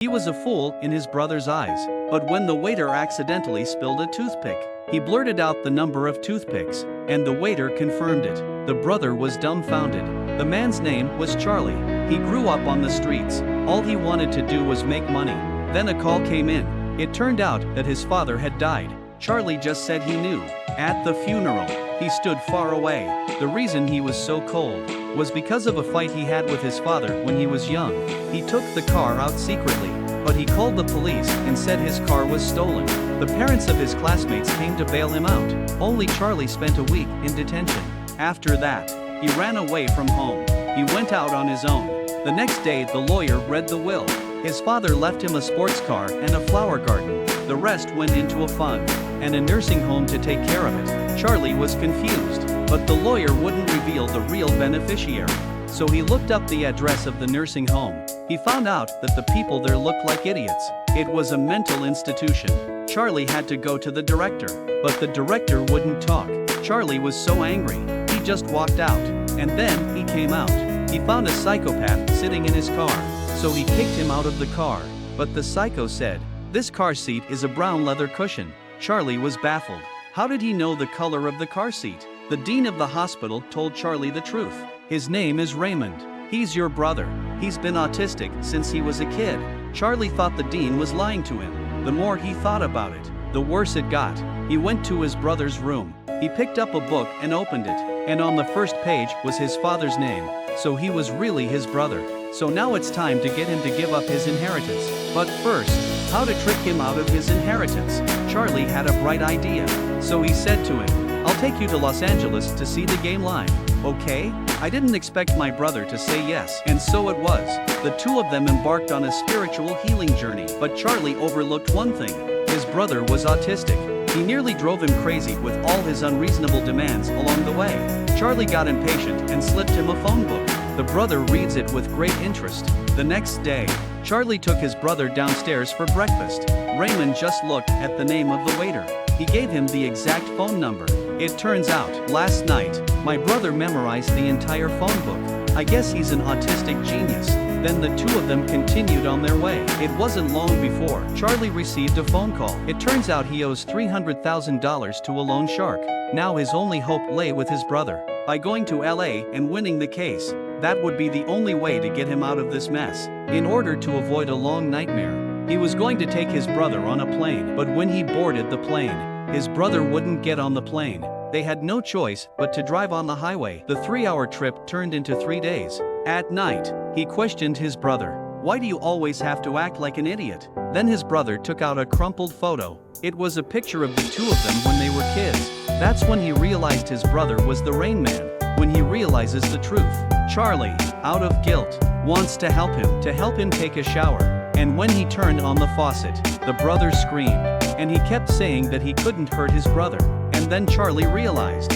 He was a fool in his brother's eyes, but when the waiter accidentally spilled a toothpick, he blurted out the number of toothpicks, and the waiter confirmed it. The brother was dumbfounded. The man's name was Charlie. He grew up on the streets. All he wanted to do was make money. Then a call came in. It turned out that his father had died. Charlie just said he knew. At the funeral, he stood far away. The reason he was so cold was because of a fight he had with his father when he was young. He took the car out secretly, but he called the police and said his car was stolen. The parents of his classmates came to bail him out. Only Charlie spent a week in detention. After that, he ran away from home. He went out on his own. The next day, the lawyer read the will. His father left him a sports car and a flower garden. The rest went into a fund and a nursing home to take care of it. Charlie was confused, but the lawyer wouldn't reveal the real beneficiary. So he looked up the address of the nursing home. He found out that the people there looked like idiots. It was a mental institution. Charlie had to go to the director, but the director wouldn't talk. Charlie was so angry, he just walked out. And then he came out. He found a psychopath sitting in his car, so he kicked him out of the car. But the psycho said, "This car seat is a brown leather cushion." Charlie was baffled. How did he know the color of the car seat? The dean of the hospital told Charlie the truth. His name is Raymond. He's your brother. He's been autistic since he was a kid. Charlie thought the dean was lying to him. The more he thought about it, the worse it got. He went to his brother's room. He picked up a book and opened it, and on the first page was his father's name, so he was really his brother. So now it's time to get him to give up his inheritance. But first, how to trick him out of his inheritance. Charlie had a bright idea. So he said to him, "I'll take you to Los Angeles to see the game live. Okay?" I didn't expect my brother to say yes, and so it was. The two of them embarked on a spiritual healing journey, but Charlie overlooked one thing. His brother was autistic. He nearly drove him crazy with all his unreasonable demands along the way. Charlie got impatient and slipped him a phone book. The brother reads it with great interest. The next day, Charlie took his brother downstairs for breakfast. Raymond just looked at the name of the waiter. He gave him the exact phone number. It turns out, last night, my brother memorized the entire phone book. I guess he's an autistic genius. Then the two of them continued on their way. It wasn't long before Charlie received a phone call. It turns out he owes $300,000 to a loan shark. Now his only hope lay with his brother. By going to LA and winning the case, that would be the only way to get him out of this mess. In order to avoid a long nightmare, he was going to take his brother on a plane. But when he boarded the plane, his brother wouldn't get on the plane. They had no choice but to drive on the highway. The 3-hour trip turned into 3 days. At night, he questioned his brother. "Why do you always have to act like an idiot?" Then his brother took out a crumpled photo. It was a picture of the two of them when they were kids. That's when he realized his brother was the Rain Man. When he realizes the truth, Charlie, out of guilt, wants to help him take a shower. And when he turned on the faucet, the brother screamed, and he kept saying that he couldn't hurt his brother. And then Charlie realized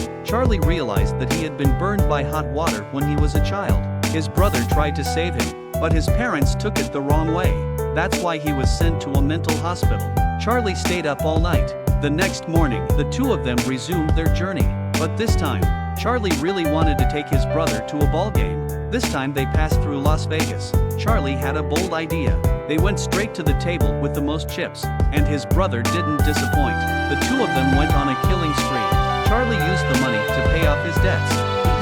that he had been burned by hot water when he was a child. His brother tried to save him, but his parents took it the wrong way. That's why he was sent to a mental hospital. Charlie stayed up all night. The next morning, the two of them resumed their journey. But this time, Charlie really wanted to take his brother to a ball game. This time they passed through Las Vegas. Charlie had a bold idea. They went straight to the table with the most chips, and his brother didn't disappoint. The two of them went on a killing spree. Charlie used the money to pay off his debts.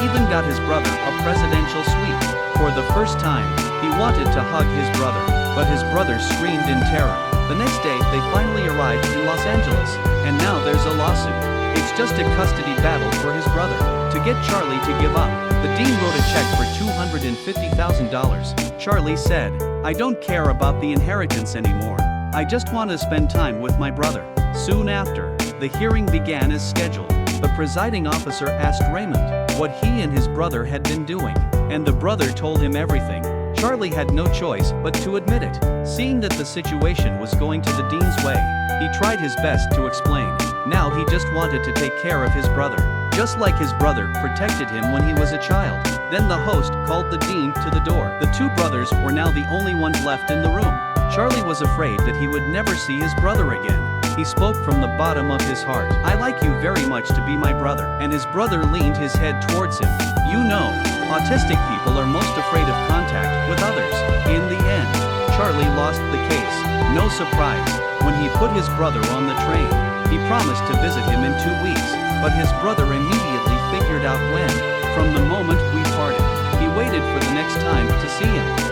He even got his brother a presidential suite. For the first time, he wanted to hug his brother, but his brother screamed in terror. The next day, they finally arrived in Los Angeles, and now there's a lawsuit. It's just a custody battle for his brother. To get Charlie to give up, the dean wrote a check for $250,000. Charlie said, "I don't care about the inheritance anymore. I just want to spend time with my brother." Soon after, the hearing began as scheduled. The presiding officer asked Raymond what he and his brother had been doing, and the brother told him everything. Charlie had no choice but to admit it. Seeing that the situation was going to the dean's way, he tried his best to explain. Now he just wanted to take care of his brother, just like his brother protected him when he was a child. Then the host called the dean to the door. The two brothers were now the only ones left in the room. Charlie was afraid that he would never see his brother again. He spoke from the bottom of his heart. "I like you very much to be my brother." And his brother leaned his head towards him. You know, autistic people are most afraid of contact with others. In the end, Charlie lost the case. No surprise, when he put his brother on the train, he promised to visit him in 2 weeks, but his brother immediately figured out when. From the moment we parted, he waited for the next time to see him.